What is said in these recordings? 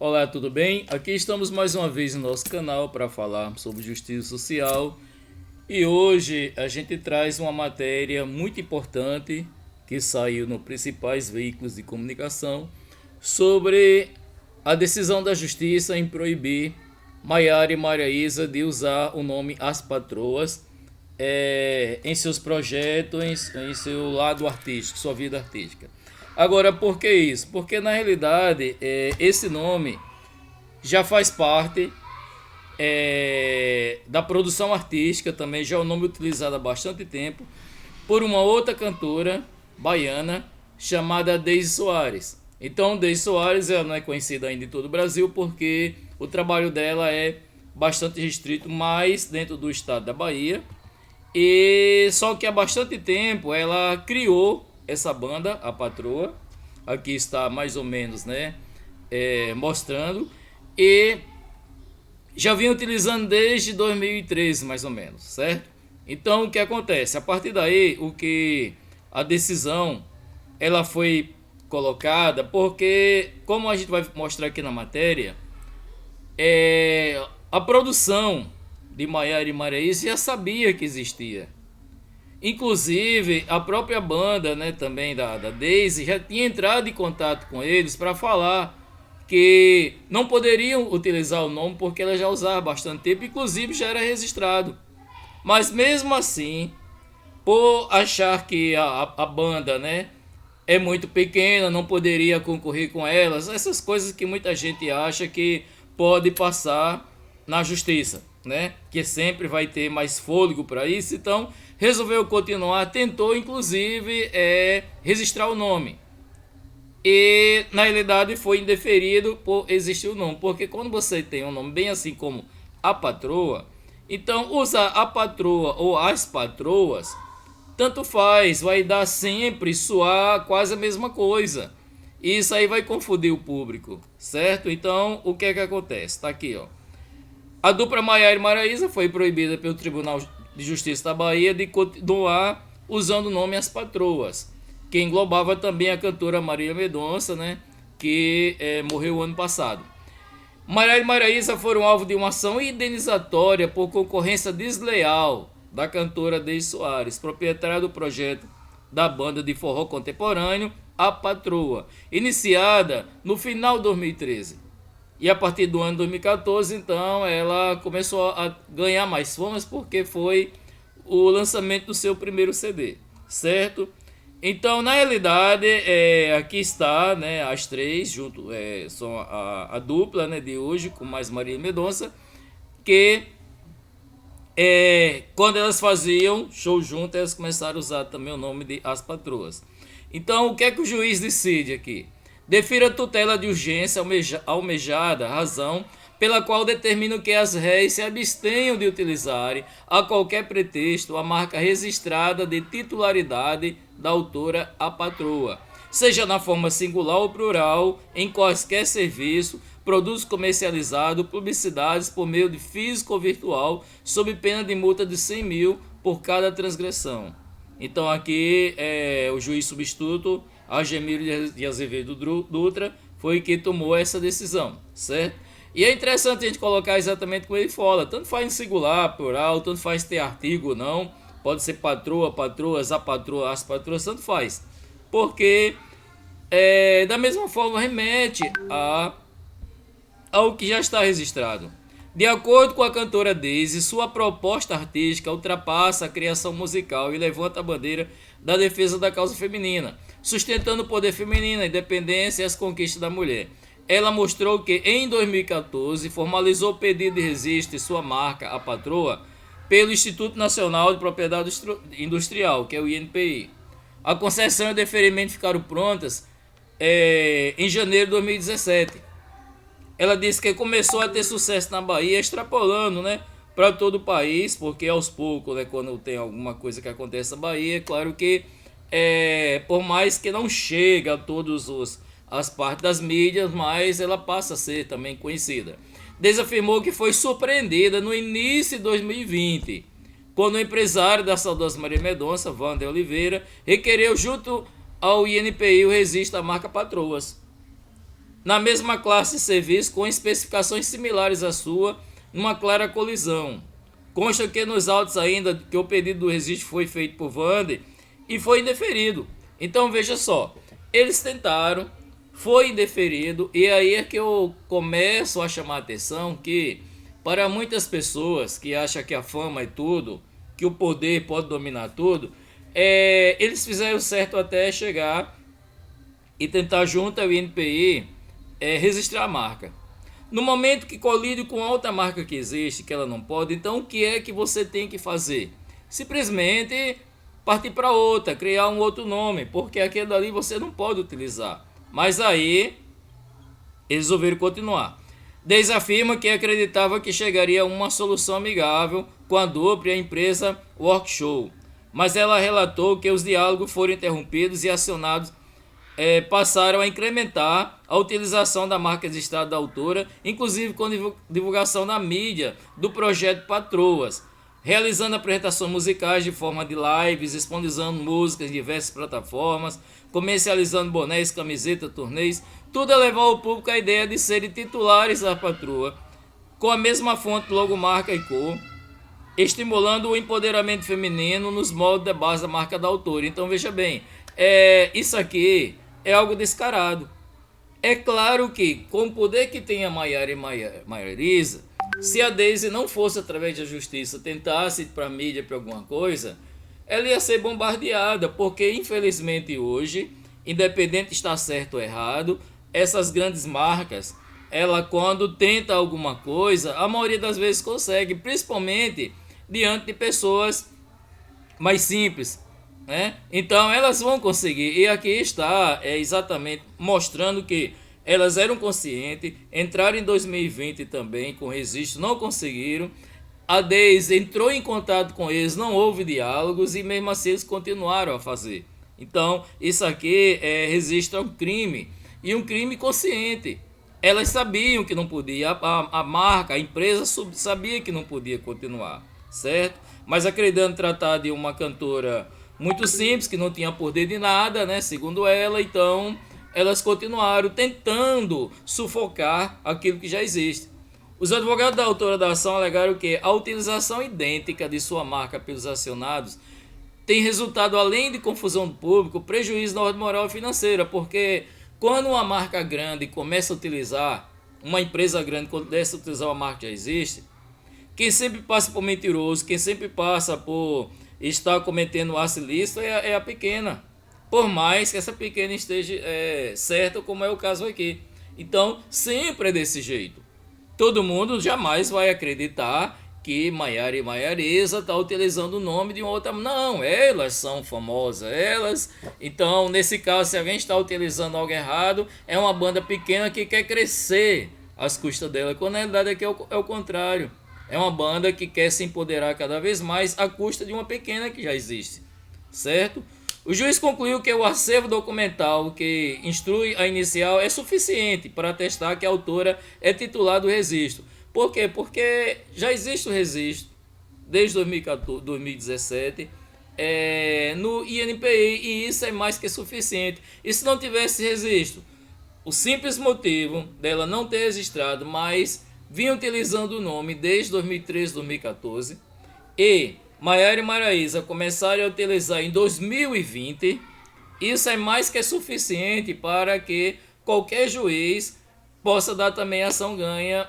Olá, tudo bem? Aqui estamos mais uma vez no nosso canal para falar sobre justiça social e hoje a gente traz uma matéria muito importante que saiu nos principais veículos de comunicação sobre a decisão da justiça em proibir Maiara e Maraísa de usar o nome As Patroas em seus projetos, em seu lado artístico, sua vida artística. Agora, por que isso? Porque na realidade esse nome já faz parte da produção artística também, já é um nome utilizado há bastante tempo por uma outra cantora baiana chamada Deise Soares. Então, Deise Soares ela não é conhecida ainda em todo o Brasil porque o trabalho dela é bastante restrito, mais dentro do estado da Bahia. E só que há bastante tempo ela criou essa banda, a Patroa. Aqui está mais ou menos, né, mostrando. E já vinha utilizando desde 2013, mais ou menos, certo? Então, o que acontece? A partir daí, a decisão ela foi colocada porque, como a gente vai mostrar aqui na matéria, a produção de Maiara e Maraísa já sabia que existia. Inclusive, a própria banda, né, também da Deise, já tinha entrado em contato com eles para falar que não poderiam utilizar o nome porque ela já usava há bastante tempo, inclusive já era registrado. Mas mesmo assim, por achar que a banda, né, é muito pequena, não poderia concorrer com elas, essas coisas que muita gente acha que pode passar na justiça, né, que sempre vai ter mais fôlego para isso, então resolveu continuar, tentou inclusive registrar o nome. E na realidade foi indeferido por existir o nome, porque quando você tem um nome bem assim como a Patroa, então usar a Patroa ou as Patroas, tanto faz, vai dar sempre soar quase a mesma coisa. E isso aí vai confundir o público, certo? Então o que é que acontece? Tá aqui, ó. A dupla Maiara e Maraísa foi proibida pelo Tribunal de Justiça da Bahia de continuar usando o nome As Patroas, que englobava também a cantora Marília Mendonça, né, que morreu ano passado. Maiara e Maraísa foram alvo de uma ação indenizatória por concorrência desleal da cantora Deise Soares, proprietária do projeto da banda de forró contemporâneo A Patroa, iniciada no final de 2013. E a partir do ano 2014, então, ela começou a ganhar mais famas porque foi o lançamento do seu primeiro CD, certo? Então, na realidade, aqui está, né, as três, junto, são a dupla, né, de hoje, com mais Marília Mendonça, que quando elas faziam show junto, elas começaram a usar também o nome de As Patroas. Então, o que é que o juiz decide aqui? Defira a tutela de urgência almejada, razão pela qual determina que as réis se abstenham de utilizarem, a qualquer pretexto, a marca registrada de titularidade da autora A Patroa, seja na forma singular ou plural, em quaisquer serviço, produto comercializado, publicidades por meio de físico ou virtual, sob pena de multa de 100 mil por cada transgressão. Então aqui o juiz substituto Argemiro de Azevedo Dutra foi que tomou essa decisão, certo? E é interessante a gente colocar exatamente como ele fala, tanto faz em singular, plural, tanto faz ter artigo ou não, pode ser patroa, patroas, a patroa, as patroas, tanto faz. Porque da mesma forma remete ao que já está registrado. De acordo com a cantora Deise, sua proposta artística ultrapassa a criação musical e levanta a bandeira da defesa da causa feminina, sustentando o poder feminino, a independência e as conquistas da mulher. Ela mostrou que em 2014 formalizou o pedido de registro de sua marca, A Patroa, pelo Instituto Nacional de Propriedade Industrial, que é o INPI. A concessão e o deferimento ficaram prontas em janeiro de 2017. Ela disse que começou a ter sucesso na Bahia, extrapolando, né, para todo o país, porque aos poucos, né, quando tem alguma coisa que acontece na Bahia, é claro que por mais que não chegue a todas as partes das mídias, mas ela passa a ser também conhecida. Desafirmou que foi surpreendida no início de 2020, quando o empresário da saudosa Maria Mendonça, Wander Oliveira, requereu junto ao INPI o registro da marca Patroas. na mesma classe de serviço com especificações similares à sua, numa clara colisão. Consta que nos autos ainda que o pedido do registro foi feito por Wander e foi indeferido. Então veja só, eles tentaram, foi indeferido, e aí é que eu começo a chamar a atenção que para muitas pessoas que acham que a fama é tudo, que o poder pode dominar tudo, eles fizeram certo até chegar e tentar junto ao INPI registrar a marca. No momento que colide com outra marca que existe, que ela não pode, então o que é que você tem que fazer? Simplesmente partir para outra, criar um outro nome, porque aquele dali você não pode utilizar. Mas aí eles resolveram continuar. Deis afirma que acreditava que chegaria a uma solução amigável com a dupla e a empresa Workshow, mas ela relatou que os diálogos foram interrompidos e acionados passaram a incrementar a utilização da marca registrada da autora, inclusive com divulgação na mídia do projeto Patroas, realizando apresentações musicais de forma de lives, disponibilizando músicas em diversas plataformas, comercializando bonés, camisetas, turnês, tudo a levar o público à ideia de serem titulares da patroa, com a mesma fonte, logomarca e cor, estimulando o empoderamento feminino nos moldes da base da marca da autora. Então veja bem, isso aqui é algo descarado. É claro que, com o poder que tem a Maiara e Maiariza, se a Daisy não fosse através da justiça, tentasse ir para a mídia para alguma coisa, ela ia ser bombardeada, porque infelizmente hoje, independente de estar certo ou errado, essas grandes marcas, ela quando tenta alguma coisa, a maioria das vezes consegue, principalmente diante de pessoas mais simples, né? Então elas vão conseguir, e aqui está exatamente mostrando que elas eram conscientes, entraram em 2020 também com registro, não conseguiram. A Daisy entrou em contato com eles, não houve diálogos e mesmo assim eles continuaram a fazer. Então isso aqui registro a um crime, e um crime consciente. Elas sabiam que não podia, a marca, a empresa sabia que não podia continuar, certo? Mas acreditando tratar de uma cantora muito simples, que não tinha poder de nada, né? Segundo ela, então elas continuaram tentando sufocar aquilo que já existe. Os advogados da autora da ação alegaram que a utilização idêntica de sua marca pelos acionados tem resultado, além de confusão do público, prejuízo na ordem moral e financeira, porque quando uma marca grande começa a utilizar, uma empresa grande começa a utilizar uma marca que já existe, quem sempre passa por mentiroso, quem sempre passa por estar cometendo ato ilícito é a pequena, por mais que essa pequena esteja certa, como é o caso aqui. Então, sempre é desse jeito. Todo mundo jamais vai acreditar que Maiara e Maiariza está utilizando o nome de uma outra. Não, elas são famosas, elas. Então, nesse caso, se alguém está utilizando algo errado, é uma banda pequena que quer crescer às custas dela. Quando na realidade aqui é o contrário. É uma banda que quer se empoderar cada vez mais à custa de uma pequena que já existe, certo? O juiz concluiu que o acervo documental que instrui a inicial é suficiente para atestar que a autora é titular do registro. Por quê? Porque já existe o registro desde 2014, 2017 no INPI, e isso é mais que suficiente. E se não tivesse registro? O simples motivo dela não ter registrado, mas vinha utilizando o nome desde 2013, 2014, e Maiara e Maiariza começaram a utilizar em 2020, isso é mais que suficiente para que qualquer juiz possa dar também ação ganha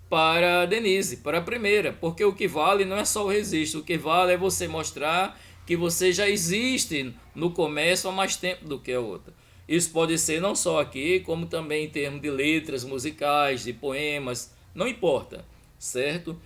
para a Denise, para a primeira, porque o que vale não é só o registro, o que vale é você mostrar que você já existe no comércio há mais tempo do que a outra. Isso pode ser não só aqui, como também em termos de letras musicais, de poemas, não importa, certo?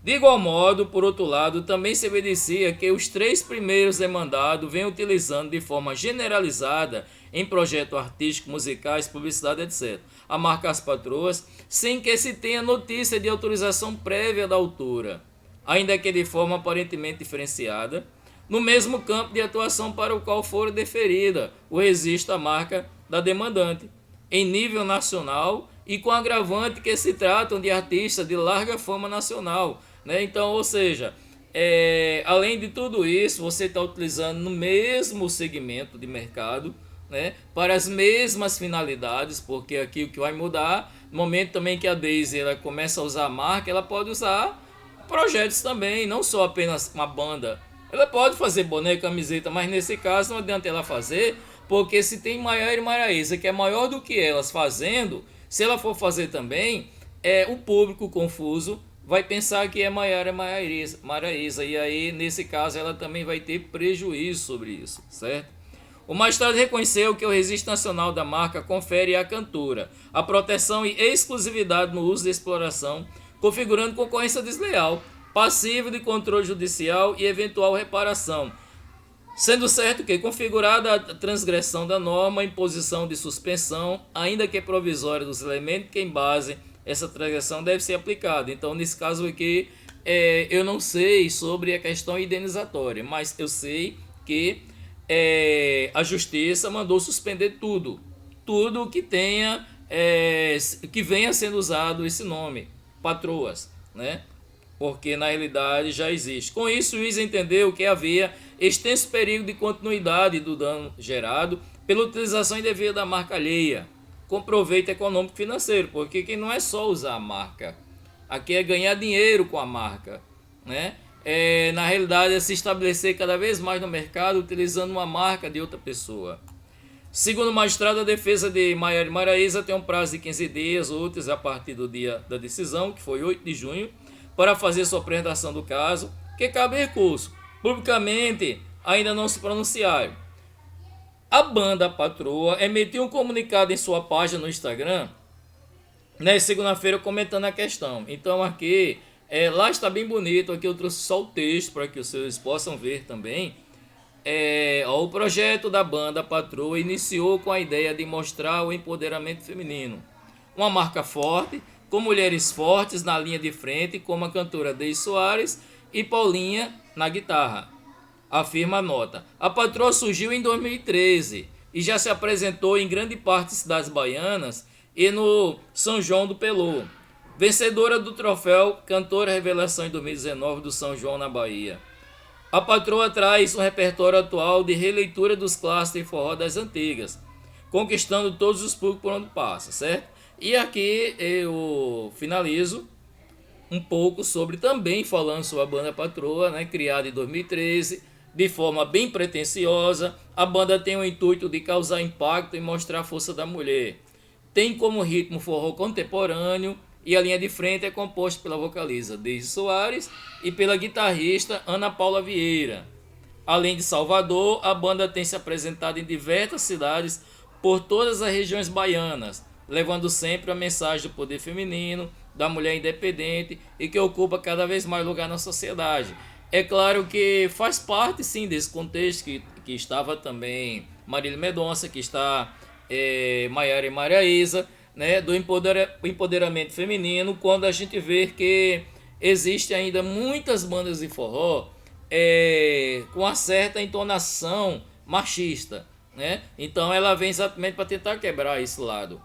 De igual modo, por outro lado, também se evidencia que os 3 primeiros demandados vêm utilizando de forma generalizada em projetos artísticos, musicais, publicidade, etc. a marca As Patroas, sem que se tenha notícia de autorização prévia da autora, ainda que de forma aparentemente diferenciada, no mesmo campo de atuação para o qual for deferida o registro à marca da demandante, em nível nacional e com agravante que se tratam de artistas de larga fama nacional, né? Então, ou seja, além de tudo isso, você está utilizando no mesmo segmento de mercado, né, para as mesmas finalidades, porque aqui o que vai mudar, no momento também que a Daisy ela começa a usar a marca, ela pode usar projetos também, não só apenas uma banda. Ela pode fazer boné, camiseta, mas nesse caso não adianta ela fazer, porque se tem Maiara e Maraísa, que é maior do que elas fazendo, se ela for fazer também, o público confuso vai pensar que é Maiara e Maraísa, e aí nesse caso ela também vai ter prejuízo sobre isso, certo? O magistrado reconheceu que o registro nacional da marca confere à cantora a proteção e exclusividade no uso de exploração, configurando concorrência desleal, passível de controle judicial e eventual reparação, sendo certo que, configurada a transgressão da norma, a imposição de suspensão, ainda que provisória, dos elementos que em base essa transgressão deve ser aplicada. Então, nesse caso aqui, eu não sei sobre a questão indenizatória, mas eu sei que a justiça mandou suspender tudo que tenha, que venha sendo usado esse nome, patroas, né? Porque na realidade já existe. Com isso, o juiz entendeu que havia extenso perigo de continuidade do dano gerado pela utilização indevida da marca alheia, com proveito econômico e financeiro, porque aqui não é só usar a marca, aqui é ganhar dinheiro com a marca, né? Na realidade é se estabelecer cada vez mais no mercado utilizando uma marca de outra pessoa. Segundo o magistrado, a defesa de Maiara e Maraísa tem um prazo de 15 dias úteis a partir do dia da decisão, que foi 8 de junho, para fazer sua apresentação do caso, que cabe recurso. Publicamente, ainda não se pronunciaram. A banda Patroa emitiu um comunicado em sua página no Instagram, segunda-feira, comentando a questão. Então aqui, lá está bem bonito, aqui eu trouxe só o texto para que vocês possam ver também. O projeto da banda Patroa iniciou com a ideia de mostrar o empoderamento feminino. Uma marca forte, com mulheres fortes na linha de frente, como a cantora Deise Soares e Paulinha na guitarra, afirma a nota. A Patroa surgiu em 2013 e já se apresentou em grande parte de cidades baianas e no São João do Pelô. Vencedora do troféu Cantora Revelação em 2019 do São João na Bahia. A Patroa traz um repertório atual de releitura dos clássicos de forró das antigas, conquistando todos os públicos por onde passa, certo? E aqui eu finalizo um pouco sobre, também falando sobre a banda Patroa, né, criada em 2013, de forma bem pretensiosa. A banda tem o intuito de causar impacto e mostrar a força da mulher. Tem como ritmo forró contemporâneo e a linha de frente é composta pela vocalista Deise Soares e pela guitarrista Ana Paula Vieira. Além de Salvador, a banda tem se apresentado em diversas cidades por todas as regiões baianas, levando sempre a mensagem do poder feminino, da mulher independente e que ocupa cada vez mais lugar na sociedade. É claro que faz parte sim desse contexto que estava também Marília Mendonça, que está Maiara e Maraísa, né, do empoderamento feminino, quando a gente vê que existe ainda muitas bandas de forró com uma certa entonação machista, né? Então ela vem exatamente para tentar quebrar esse lado.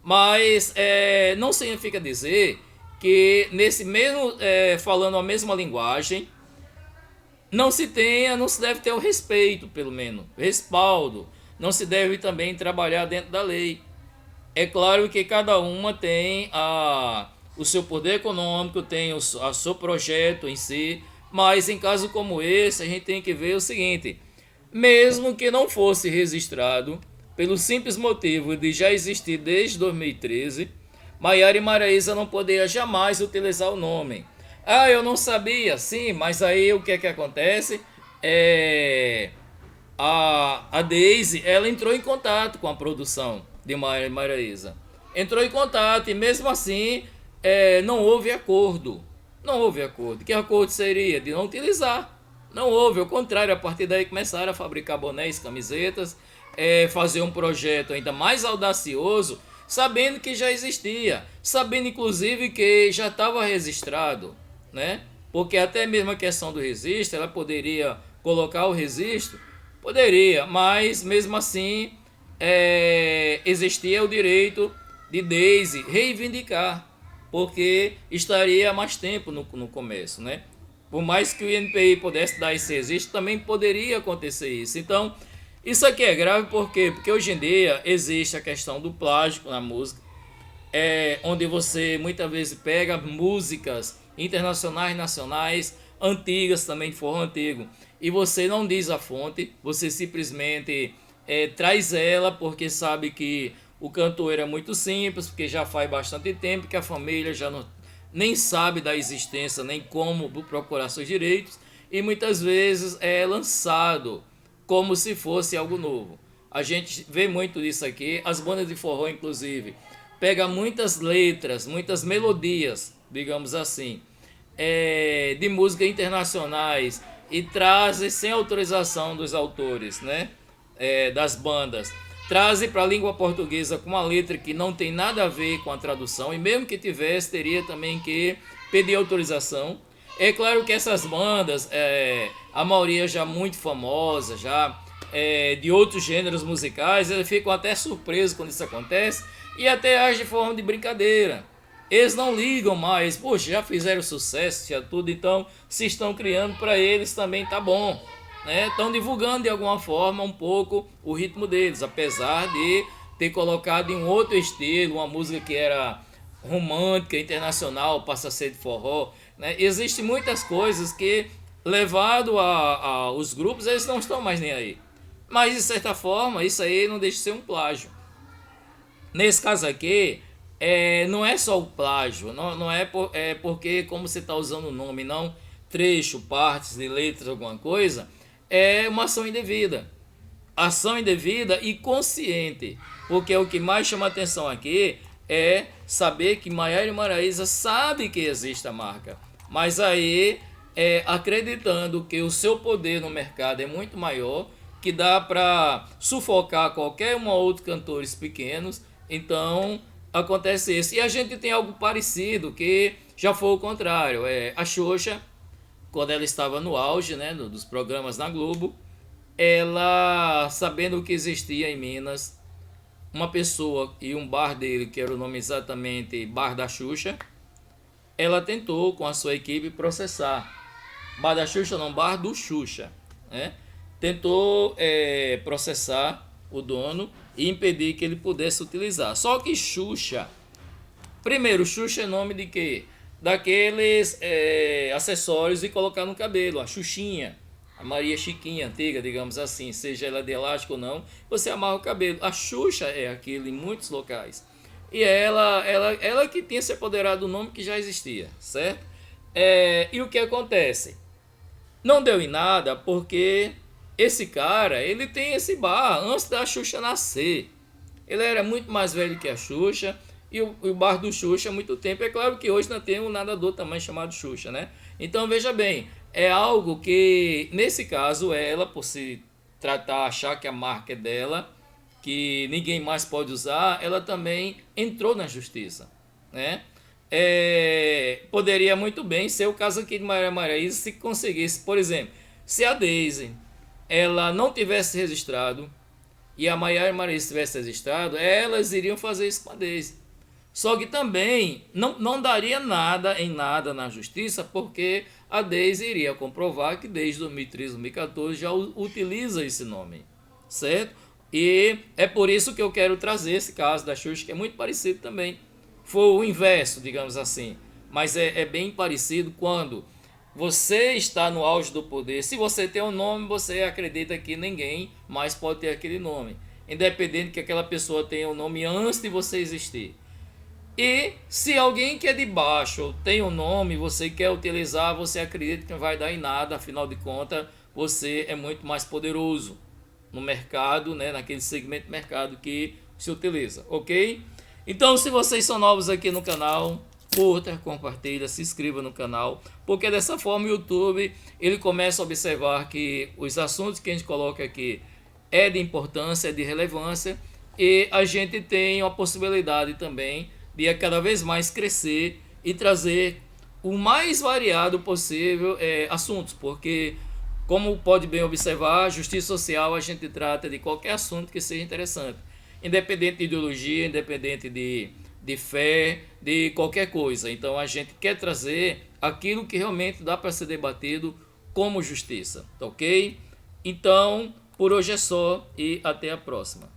Mas não significa dizer que nesse mesmo falando a mesma linguagem não se deve ter o respeito, pelo menos respaldo, não se deve também trabalhar dentro da lei. É claro que cada uma tem o seu poder econômico, tem o seu projeto em si, mas em caso como esse a gente tem que ver o seguinte: mesmo que não fosse registrado, pelo simples motivo de já existir desde 2013, Maiara e Maraísa não poderia jamais utilizar o nome. Eu não sabia, sim, mas aí o que é que acontece? A Daisy, ela entrou em contato com a produção de Maiara e Maraísa. Entrou em contato e mesmo assim não houve acordo. Não houve acordo. Que acordo seria? De não utilizar. Não houve, ao contrário, a partir daí começaram a fabricar bonés, camisetas, fazer um projeto ainda mais audacioso, sabendo que já existia, sabendo inclusive que já estava registrado, né? Porque até mesmo a questão do registro, ela poderia colocar o registro, poderia, mas mesmo assim existia o direito de Daisy reivindicar, porque estaria mais tempo no começo, né? Por mais que o INPI pudesse dar esse registro, também poderia acontecer isso. Então, Isso aqui é grave por quê? Porque hoje em dia existe a questão do plágio na música, onde você muitas vezes pega músicas internacionais, nacionais, antigas também, de forró antigo, e você não diz a fonte, você simplesmente traz ela porque sabe que o cantor era muito simples, porque já faz bastante tempo que a família já não, nem sabe da existência, nem como procurar seus direitos, e muitas vezes é lançado como se fosse algo novo. A gente vê muito disso aqui, as bandas de forró inclusive pega muitas letras, muitas melodias, digamos assim, de música internacionais e trazem sem autorização dos autores, né? Das bandas. Trazem para a língua portuguesa com uma letra que não tem nada a ver com a tradução, e mesmo que tivesse, teria também que pedir autorização. É claro que essas bandas, a maioria já muito famosa, já de outros gêneros musicais, eles ficam até surpresos quando isso acontece e até agem de forma de brincadeira. Eles não ligam mais, poxa, já fizeram sucesso, já tudo, então se estão criando para eles também tá bom, né? Estão divulgando de alguma forma um pouco o ritmo deles, apesar de ter colocado em um outro estilo, uma música que era romântica, internacional, passa a ser de forró, né? Existem muitas coisas que, levado os grupos, eles não estão mais nem aí. Mas, de certa forma, isso aí não deixa de ser um plágio. Nesse caso aqui, não é só o plágio, não é, porque como você está usando o nome, não trecho, partes de letras, alguma coisa, é uma ação indevida. Ação indevida e consciente, porque o que mais chama atenção aqui é saber que Maiara e Maraísa sabe que existe a marca, mas aí acreditando que o seu poder no mercado é muito maior, que dá para sufocar qualquer um ou outro cantores pequenos, então acontece isso. E a gente tem algo parecido que já foi o contrário, a Xuxa, quando ela estava no auge, né, dos programas na Globo, ela, sabendo que existia em Minas uma pessoa e um bar dele, que era o nome exatamente Bar da Xuxa, ela tentou com a sua equipe processar. Bar da Xuxa não, Bar do Xuxa, né? Tentou processar o dono e impedir que ele pudesse utilizar. Só que Xuxa, primeiro, Xuxa é nome de quê? Daqueles acessórios de colocar no cabelo, a Xuxinha, a Maria Chiquinha antiga, digamos assim, seja ela de elástico ou não, você amarra o cabelo. A Xuxa é aquilo em muitos locais. E ela que tinha se apoderado do nome que já existia, certo? E o que acontece? Não deu em nada porque esse cara, ele tem esse bar antes da Xuxa nascer. Ele era muito mais velho que a Xuxa e o bar do Xuxa há muito tempo. É claro que hoje não tem um nadador também chamado Xuxa, né? Então veja bem, é algo que nesse caso ela, por se tratar, achar que a marca é dela, que ninguém mais pode usar, ela também entrou na justiça, né? Poderia muito bem ser o caso aqui de Maiara Maraíza, se conseguisse, por exemplo, se a Daisy ela não tivesse registrado e a Maiara Maraíza tivesse registrado, elas iriam fazer isso com a Daisy. Só que também não daria nada em nada na justiça, porque a Daisy iria comprovar que desde 2013, 2014 já utiliza esse nome, certo? E é por isso que eu quero trazer esse caso da Xuxa, que é muito parecido também. Foi o inverso, digamos assim, mas é bem parecido quando você está no auge do poder. Se você tem um nome, você acredita que ninguém mais pode ter aquele nome, independente que aquela pessoa tenha um nome antes de você existir. E se alguém que é de baixo tem um nome, você quer utilizar, você acredita que não vai dar em nada, afinal de contas, você é muito mais poderoso no mercado, né, naquele segmento de mercado que se utiliza, ok? Então, se vocês são novos aqui no canal, curta, compartilha, se inscreva no canal, porque dessa forma o YouTube ele começa a observar que os assuntos que a gente coloca aqui é de importância, é de relevância, e a gente tem a possibilidade também de cada vez mais crescer e trazer o mais variado possível assuntos, porque como pode bem observar, justiça social a gente trata de qualquer assunto que seja interessante, independente de ideologia, independente de fé, de qualquer coisa. Então a gente quer trazer aquilo que realmente dá para ser debatido como justiça, tá ok? Então, Por hoje é só e até a próxima.